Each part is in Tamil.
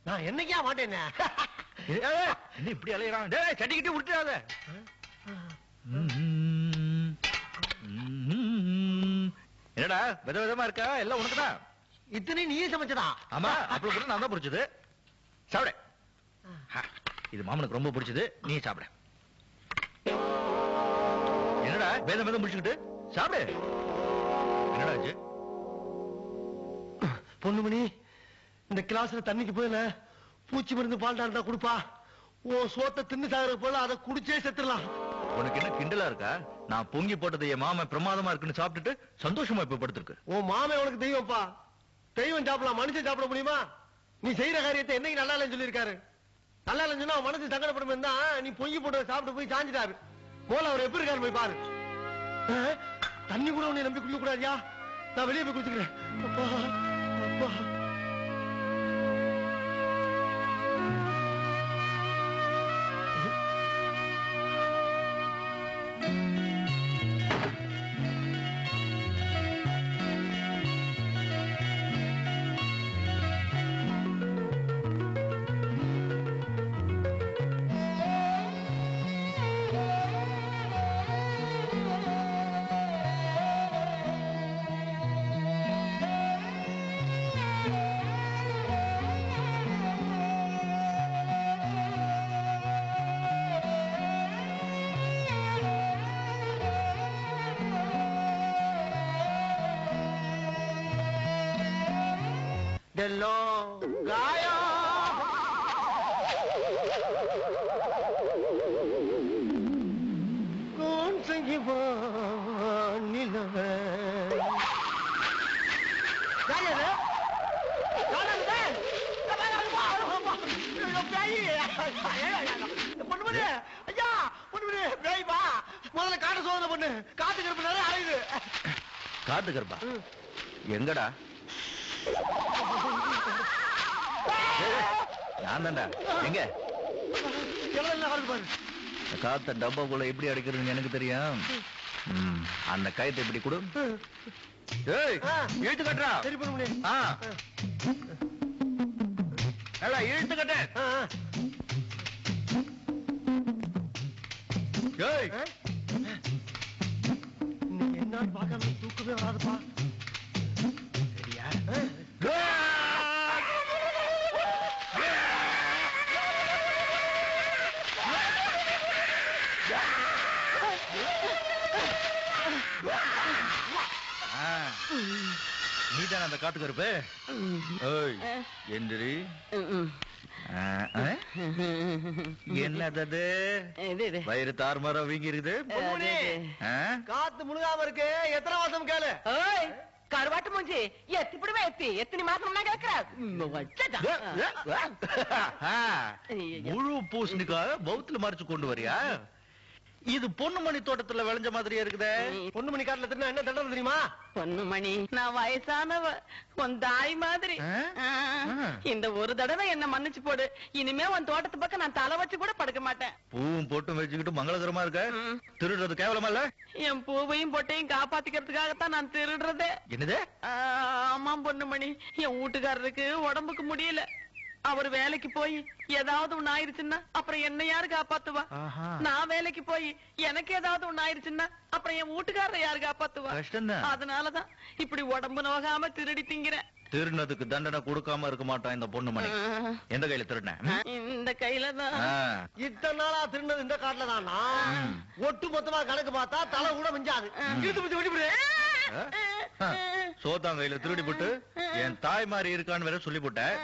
நான் என்னைக்கா மாட்டேன். என்ன இப்படி அலையறான்? டேய் சட்டிக்கிட்டு விட்டுறாத. என்னடா வித விதமா இருக்கா? எல்லாம் உனக்குதான். இத்தனை நீயே சமைச்சதா? ஆமா, அப்பளம் கூட நான் தான் பிடிச்சது. சாப்பிடு. இது மாமனுக்கு ரொம்ப பிடிச்சது, நீ சாப்பிடு. என்னடா வேதம் வேதம் முடிச்சுக்கிட்டு சாப்பிடு. என்னடா ஆச்சு? பொண்ணுமணி, இந்த கிளாஸ்ல தண்ணிக்கு போயில பூச்சி மருந்து பால்டா இருந்தா கொடுப்பா. ஓ சோத்தை தின்னு சாகுற போல அதை குடிச்சே செத்துடலாம். உனக்கு என்ன கிண்டலா இருக்கா? நான் பொங்கி போட்டது என் மாமன் பிரமாதமா இருக்குன்னு சாப்பிட்டுட்டு சந்தோஷமா இப்ப படுத்திருக்கு. உன் மாமன் உனக்கு தெய்வம்ப்பா. தெய்வம் சாப்பிடலாம், மனுஷன் சாப்பிட முடியுமா? நீ செய்யற காரியத்தை என்னைக்கு நல்லா இல்லைன்னு சொல்லியிருக்காரு. நல்லா இல்லைன்னு சொன்னா மனசு சங்கடப்படும் தான் நீ பொங்கி போட்டு சாப்பிட்டு போய் சாஞ்சிட்டாரு. போல அவர் எப்படி இருக்காரு போய் பாரு. தண்ணி கூட உன்னை நம்பி குடிக்க கூடாதியா? நான் வெளியே போய் குடிச்சுக்கிறேன். அப்பா அப்பா. முதல்ல காட்டு சோதனை பண்ணு. காட்டு கருப்பு நிறைய அலையுது. காட்டு கருப்பா எங்கடா? நான் தான்டா. எங்க காத்த டப்பாக்குள்ள எப்படி அடைக்கிறதுன்னு எனக்கு தெரியும். அந்த கயத்தை எப்படி கொடு. இழுத்து கட்டுறா. சரி பண்ண முடியும். இழுத்து கட்ட. என்ன பார்க்காம தூக்கவே வராதுப்பா. சரியா? நீதான் அந்த காட்டு கருப்பு. எந்திரி. என்னது வயிறு தார்மாரம் வீங்கி இருக்குது. காத்து முழுகாம இருக்கு. எத்தனை மாசம் கேளு. கருவாட்டு மூஞ்சி எத்திப்படிவே எத்தனை மாசம் முழு பூசணிக்காக பௌத்துல மறைச்சு கொண்டு வரியா? இது பொண்ணுமணி தோட்டத்துல விளைஞ்ச மாதிரியே இருக்குதே. பொண்ணுமணி காட்டுல தின்னா என்ன தண்டனை தெரியுமா? பொண்ணுமணி, நான் வயசானவ, உன் தாய் மாதிரி. இந்த ஒரு தடவை என்ன மன்னிச்சு போடு. இனிமே உன் தோட்டத்து பக்கம் நான் தலை வச்சு கூட படுக்க மாட்டேன். பூவும் பொட்டும் வச்சுக்கிட்டு மங்களகரமா இருக்க. திருடுறது கேவலமா இல்ல? என் பூவையும் பொட்டையும் காப்பாத்திக்கிறதுக்காகத்தான் நான் திருடுறதே. என்னது? ஆமா பொண்ணுமணி, என் வீட்டுக்காரருக்கு உடம்புக்கு முடியல. அவர் வேலைக்கு போய் ஏதாவது ஒண்ணு ஆயிருச்சுன்னா அப்புறம் என்ன யாரு காப்பாத்துவா? நான் வேலைக்கு போய் எனக்கு ஏதாவது ஒண்ணு ஆயிருச்சுன்னா அப்புறம் என் வீட்டுக்காரரை யாரு காப்பாத்துவா? அதனாலதான் இப்படி உடம்பு நோகாம திருடி திங்கிறேன். திருடினதுக்கு தண்டனை கொடுக்காம இருக்க மாட்டான் இந்த பொண்ணுமணி. எந்த கையில திருடின? இந்த கையில தான். இத்தனை நாளா திருடினது இந்த காட்டுல தானா? ஒட்டு மொத்தமா கணக்கு பார்த்தா தலை கூட மிஞ்சாது. சோத்தாங்கையில திருடி போட்டு என் தாய் மாதிரி இருக்கான்னு வேற சொல்லி போட்டேன்.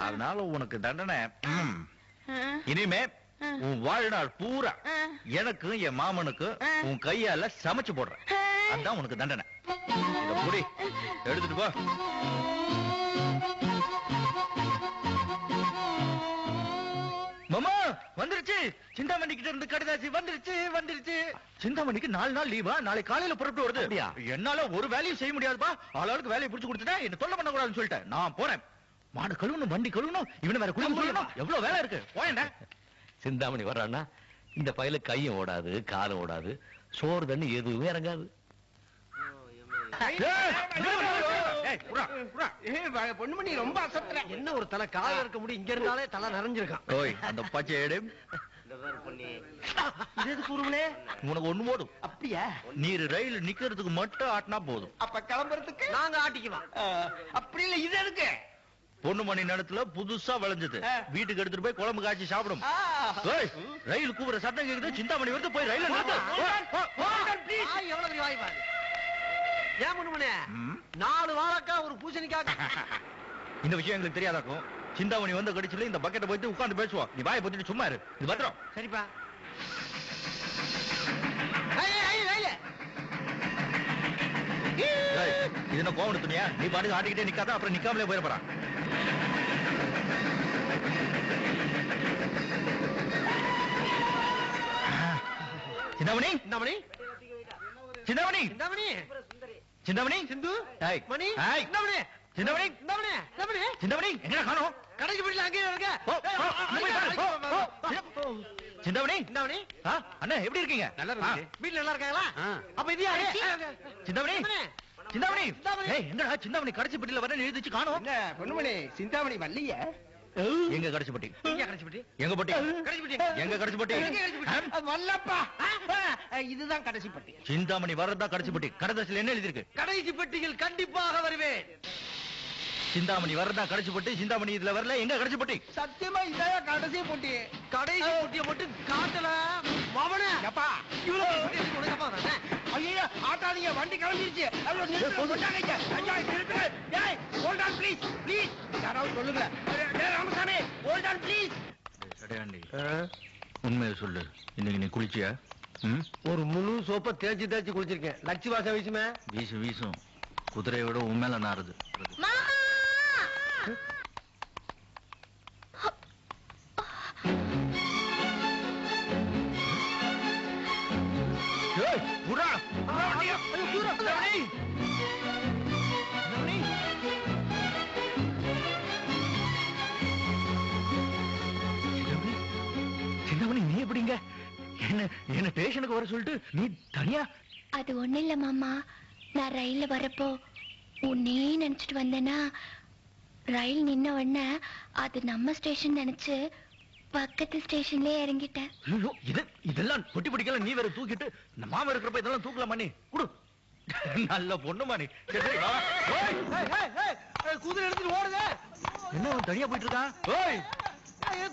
அதனால உனக்கு தண்டனை இனிமே உன் வாழ்நாள் பூரா எனக்கு என் மாமனுக்கு உன் கையால சமைச்சு போடுறேன். அதான் உனக்கு தண்டனை. இத புடி, எடுத்துட்டு போ. மாமா வந்துருச்சு. சிந்தாமணி கிட்ட இருந்து கடிதாசி வந்துருச்சு. சிந்தாமணிக்கு 4 நாள் லீவா? நாளை காலையில புறப்பட்டு வருது. என்னால ஒரு வேலையும் செய்ய முடியாதுப்பா. ஆளாளுக்கு வேலையை புடிச்சு கொடுத்துட்டேன். என்ன தொல்லை பண்ண கூடாதுன்னு சொல்லிட்டேன். நான் போறேன். மாடு கழுவணும், வண்டி கழுவணும், இவனை வேற குளிக்க சொல்லணும். எவ்வளவு வேலை இருக்கு. போயேன்டா. சிந்தாமணி வர்றான்னா இந்த பையில கையும் ஓடாது, காலும் ஓடாது, சோறு தண்ணி எதுவுமே இறங்காது. பொண்ணுமணி ரொம்ப அசத்துற. என்ன ஒரு தலை கால இருக்க முடியும், இங்க இருந்தாலே தலை நிறைஞ்சிருக்கான். ஓய் அந்த பச்சை எடு. உனக்கு ஒண்ணு போடும். அப்படியா? நீர் ரயில் நிக்கிறதுக்கு மட்டும் ஆட்டினா போதும். அப்ப கிளம்புறதுக்கு நாங்க ஆட்டிக்குவோம். அப்படி இல்ல, இது எதுக்கு? பொண்ணு மணி நேரத்துல புதுசா விளைஞ்சது, வீட்டுக்கு எடுத்துட்டு போய் குழம்பு காய்ச்சி சாப்பிடும். ரயில் கூவுற சத்தம் கேக்குது, சிந்தாமணி வருது, போய் ரயில் எவ்வளவு பெரிய வாய்ப்பு. ஏன் பொண்ணுமணி 4 வாரக்கா ஒரு பூசணிக்காக. இந்த விஷயம் எங்களுக்கு தெரியாதாக்கும். சிந்தாமணி வந்து கடிச்சுல இந்த பக்கெட்டை போயிட்டு உட்கார்ந்து பேசுவோம். நீ வாயை பத்திட்டு சும்மா இரு. இது பத்திரம். சரிப்பா. இது என்ன கோவண துணியா? நீ பாட்டுக்கு ஆட்டிக்கிட்டே நிக்காத, அப்புறம் நிக்காமலே போயிடப்பறான். சிந்தாமணி சிந்தாமணி சிந்தாமணி சிந்தாமணி சிந்தாமணி சிந்து மணி சிந்தாமணி சிந்தாமணி சிந்தாமணி சிந்தாமணி சிந்தாமணி எங்க காணோம்? கடைக்கு போயிடலாம். அங்கே இருக்க. சிந்தாமணி சிந்தாமணி அண்ணா எப்படி இருக்கீங்க? நல்லா இருக்கு. வீட்டுல நல்லா இருக்காங்களா? அப்ப இது யாரு? சிந்தாமணி சிந்தாமணி எங்கடா சிந்தாமணி கடைசி பெட்டியில வர எழுதிச்சு காணோம். என்ன பொண்ணுமணி சிந்தாமணி வரலையே? எங்க கடைசி பெட்டி? எங்க கடைசி பெட்டி? எங்க பெட்டி? கடைசி பெட்டி எங்க கடைசி பெட்டி? வல்லப்பா, இதுதான் கடைசி பெட்டி. சிந்தாமணி வர்றதா கடைசி பெட்டி. கடதாசில என்ன எழுதிருக்கு? கடைசி பெட்டியில் கண்டிப்பாக வருவேன். சிந்தாமணி வர்றதா கடைசி பெட்டி. சிந்தாமணி இதுல வரல. எங்க கடைசி பெட்டி? சத்தியமா இதான் கடைசி பெட்டி. கடைசி பெட்டியை மட்டும் காட்டல மவன. எப்பா இவ்வளவு உனக்கு தானே? ஐயோ ஆட்டாதீங்க, வண்டி கிளம்பிருச்சு. ப்ளீஸ் ப்ளீஸ் யாராவது சொல்லுங்க. Ramasamy hold on please. Sadaiyandi உண்மையை சொல்லு, இன்னைக்கு நீ குளிச்சியா? ஒரு முழு சோப்பை தேய்ச்சி தேய்ச்சி குளிச்சிருக்கேன். லட்சி வாசம் வீசுமே. வீசும் வீசும். குதிரையை விட உண்மையில நாறுது. சிந்தாமணி நீ எப்படிங்க? என்ன ஸ்டேஷனுக்கு வர சொல்லிட்டு நீ தனியா? அது ஒண்ணு இல்ல மாமா, நான் ரயில்ல வரப்போ உன்னே நினைச்சிட்டு வந்தேனா, ரயில் நின்ன உடனே அது நம்ம ஸ்டேஷன் நினைச்சு பக்கத்து ஸ்டேஷன்லயே இறங்கிட்டேன். இதெல்லாம் பொட்டி பிடிக்கல. நீ வேற தூக்கிட்டு இந்த மாமா இருக்கிறப்ப இதெல்லாம் தூக்கலாமா? நீ குடு. நல்ல பொண்ணுமா நீ. குதிரை எடுத்துட்டு ஓடுதே. என்ன தனியா போயிட்டு இருக்கான்?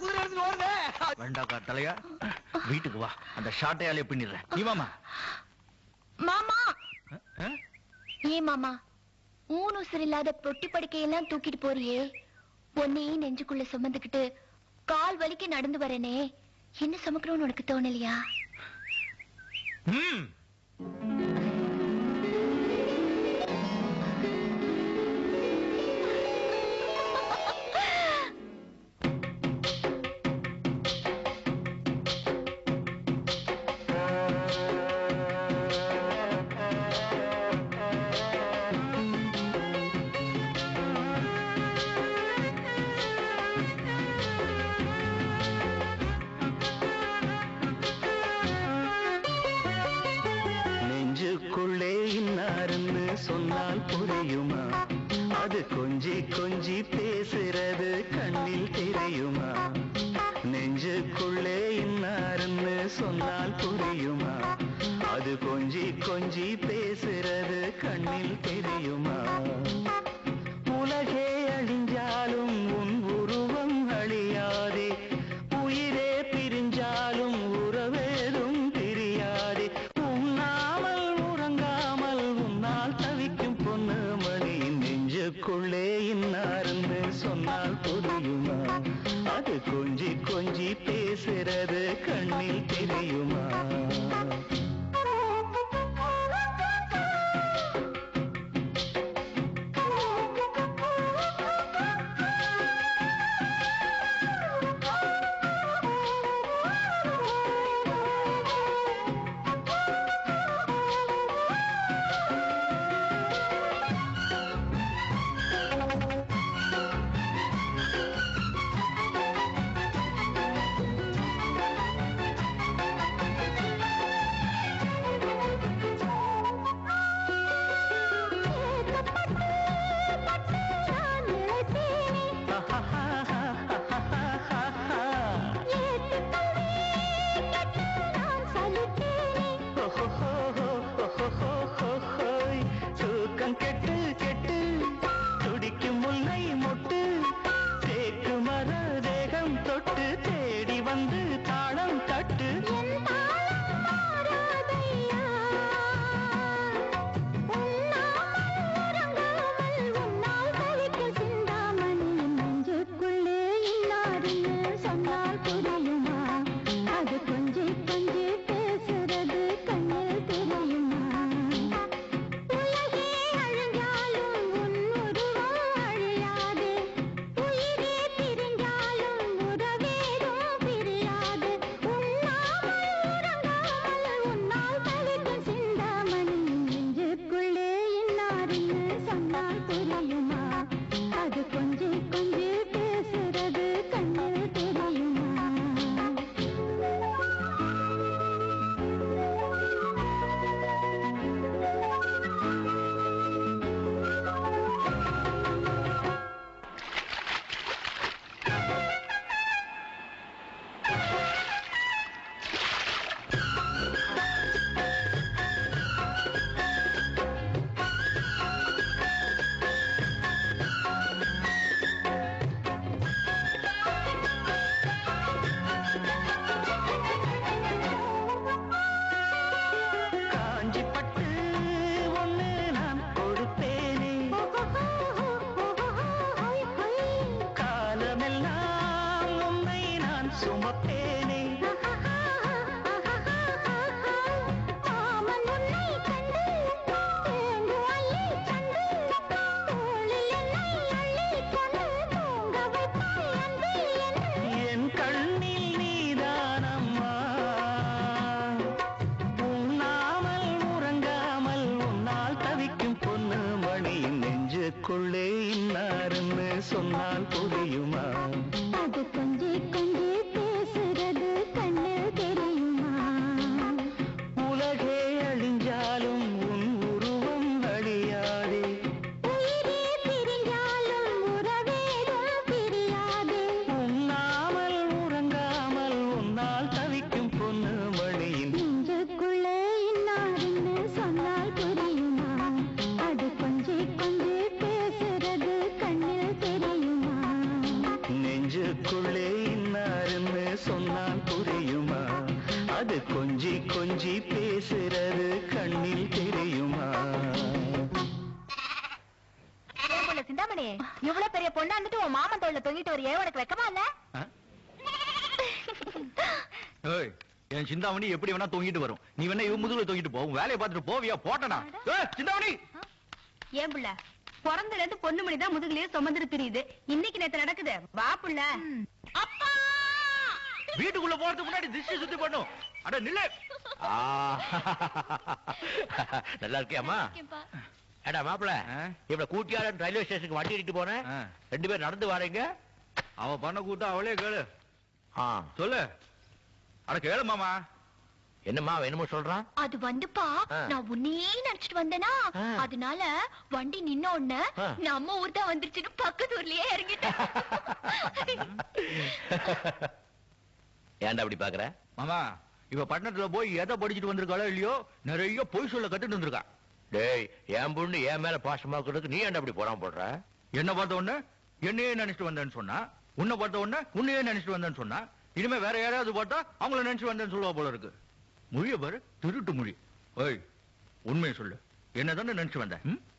குதிரை எடுத்துட்டு ஓடுதே. வேண்டாக்கா தலையா, வீட்டுக்கு வா. அந்த ஷாட்டையாலே பின்னிடுறேன். நீ மாமா. மாமா ஏன் மாமா ஊன் உசுர் இல்லாத பொட்டி படுக்கையெல்லாம் தூக்கிட்டு போறியே, உன்னையே நெஞ்சுக்குள்ள சுமந்துக்கிட்டு கால் வலிக்க நடந்து வரனே, என்ன சுமக்கிறோன்னு உனக்கு தோணலையா? சொன்னால் புரியுமா? அது கொஞ்சி கொஞ்சி பேசுறது கண்ணில் தெரியுமா? நெஞ்சுக்குள்ளே இன்னாருன்னு சொன்னால் புரியுமா? அது கொஞ்சி கொஞ்சி பேசுறது கண்ணில் தெரியுமா? உலகே அழிஞ்சாலும் உன் உருவம் அழியாதே, உயிரே பிரிஞ்சாலும் உறவேதும் பிரியாதே. உண்ணாமல் உறங்காமல் உன்னால் தவிக்கும் பொண்ணு மணி, நெஞ்சுக்குள்ளே இன்னாருன்னு சொன்னால் புரியுமா? அது கொஞ்சி கொஞ்சி பேசுறது கண்ணில் தெரியுமா? காலமெல்லாம் உன்னை நான் சுமப்பேனே. என் கண்ணில் நீதானம்மா, உண்ணாமல் உறங்காமல் உன்னால் தவிக்கும் பொண்ணு மணியின் நெஞ்சுக்குள்ளே இன்னாருன்னு சொன்னால் புரியுமா? அது கொஞ்சி கொஞ்சி பேசுறது கண்ணில் தெரியுமா? உலகே அழிஞ்சாலும் உன் உருவம் அழியாதே. உயிரே பிரிஞ்சாலும் உறவேதும் பிரியாதே. உண்ணாமல் உறங்காமல் உன்னால் தவிக்கும் பொண்ணு மணியின் நெஞ்சுக்குள்ளே இன்னாருன்னு சொன்னால் புரியுமா? அது கொஞ்சி கொஞ்சி பேசுறது கண்ணில் தெரியுமா? நெஞ்சுக்குள்ளே இன்னாருன்னு சொன்னால் புரியுமா? அது கொஞ்சி கொஞ்சி பேசுறது கண்ணில் தெரியுமா? சிந்தாமணி, இவ்வளவு பெரிய பொண்ணா இருந்துட்டு உன் மாமன் தோல்ல தொங்கிட்டு வரையே, உனக்கு வெக்கமா இல்ல? ஏய், என் சிந்தாமணி எப்படி வேணா தூங்கிட்டு வரும். நீ வேணா இவன் முதுகுல தூங்கிட்டு போ. உன் வேலையை பார்த்துட்டு போவியா? போட்டனா? ஏய், சிந்தாமணி! ஏன் புள்ள, பிறந்தல இருந்து பொண்ணு மணிதான் முதுகுலயே சுமந்துட்டு தெரியுது. இன்னைக்கு நேத்து நடக்குது. வா புள்ள. அப்பா! வீட்டுக்குள்ள போறதுக்கு முன்னாடி திஷ்டி சுத்தி பண்ணும். அட நில்லு. ஆ. நல்லா இருக்கியாமா? ஏடா மாப்பிள, இவள கூட்டியாளன் ரயில்வே ஸ்டேஷனுக்கு வண்டி எடுத்து போனேன். ஆ. 2 பேர் நடந்து வாரீங்க. அவ பண்ண கூட்டம் அவளே கேளு. ஆ, சொல்லு. அட கேளு மாமா. என்னம்மா என்னமோ சொல்றான்? அது வந்துப்பா, ஆ. நான் உன்னையே நினைச்சிட்டு வந்தேனா, ஆ. அதனால வண்டி நின்ன உடனே ஆ. நம்ம ஊர் தான் வந்துருச்சுன்னு பக்கத்து ஊர்லயே இறங்கிட்டேன். ஏன்டா அப்படி பாக்குற? மாமா, இவ பட்டணத்துல போய் எதை படிச்சுட்டு வந்திருக்காளோ இல்லையோ, நிறைய பொய் சொல்ல கத்துட்டு வந்திருக்கா. டேய், என் பொண்ணு என் மேல பாசமா இருக்கிறதுக்கு நீ ஏன்டா அப்படி போறாம போடுற? என்ன பார்த்த உடனே என்னையே நினைச்சிட்டு வந்தேன்னு சொன்னா, உன்னை பார்த்த உடனே உன்னையே நினைச்சிட்டு வந்தேன்னு சொன்னா, இனிமே வேற யாராவது பார்த்தா அவங்கள நினைச்சு வந்தேன்னு சொல்லுவா போல இருக்கு. மொழிய பாரு, திருட்டு மொழி. ஓய், உண்மையை சொல்லு. என்னதானே நினைச்சு வந்த?